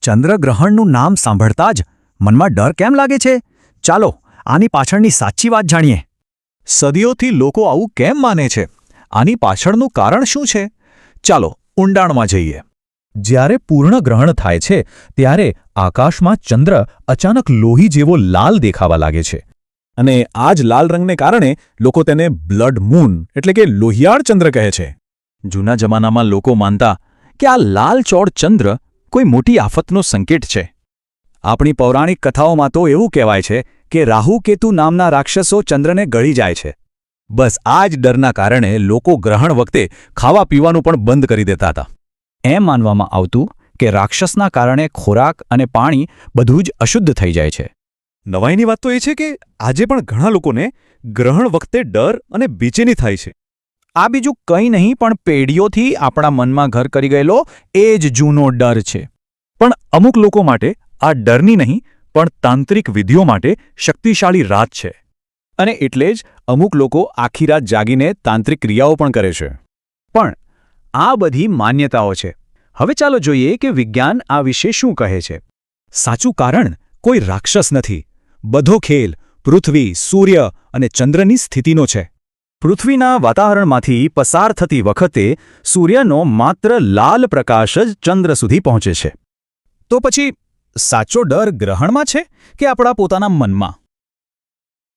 ચંદ્રગ્રહણનું નામ સાંભળતા જ મનમાં ડર કેમ લાગે છે? ચાલો આની પાછળની સાચી વાત જાણીએ. સદીઓથી લોકો આવું કેમ માને છે? આની પાછળનું કારણ શું છે? ચાલો ઊંડાણમાં જઈએ. જ્યારે પૂર્ણ ગ્રહણ થાય છે ત્યારે આકાશમાં ચંદ્ર અચાનક લોહી જેવો લાલ દેખાવા લાગે છે. અને આ જ લાલ રંગને કારણે લોકો તેને બ્લડ મૂન એટલે કે લોહિયાળ ચંદ્ર કહે છે. જૂના જમાનામાં લોકો માનતા કે આ લાલચોળ ચંદ્ર કોઈ મોટી આફતનો સંકેત છે. આપણી પૌરાણિક કથાઓમાં તો એવું કહેવાય છે કે રાહુ કેતુ નામના રાક્ષસો ચંદ્રને ગળી જાય છે. બસ આ જ ડરના કારણે લોકો ગ્રહણ વખતે ખાવા પીવાનું પણ બંધ કરી દેતા હતા. એમ માનવામાં આવતું કે રાક્ષસના કારણે ખોરાક અને પાણી બધું જ અશુદ્ધ થઈ જાય છે. નવાઈની વાત તો એ છે કે આજે પણ ઘણા લોકોને ગ્રહણ વખતે ડર અને બેચેની થાય છે. આ બીજું કંઈ નહીં પણ પેઢીઓથી આપણા મનમાં ઘર કરી ગયેલો એ જ જૂનો ડર છે. પણ અમુક લોકો માટે આ ડરની નહીં પણ તાંત્રિક વિધિઓ માટે શક્તિશાળી રાત છે. અને એટલે જ અમુક લોકો આખી રાત જાગીને તાંત્રિક ક્રિયાઓ પણ કરે છે. પણ આ બધી માન્યતાઓ છે. હવે ચાલો જોઈએ કે વિજ્ઞાન આ વિશે શું કહે છે. સાચું કારણ કોઈ રાક્ષસ નથી. બધો ખેલ પૃથ્વી, સૂર્ય અને ચંદ્રની સ્થિતિનો છે. પૃથ્વીના વાતાવરણમાંથી પસાર થતી વખતે સૂર્યનો માત્ર લાલ પ્રકાશ જ ચંદ્ર સુધી પહોંચે છે. તો પછી સાચો ડર ગ્રહણમાં છે કે આપણા પોતાના મનમાં?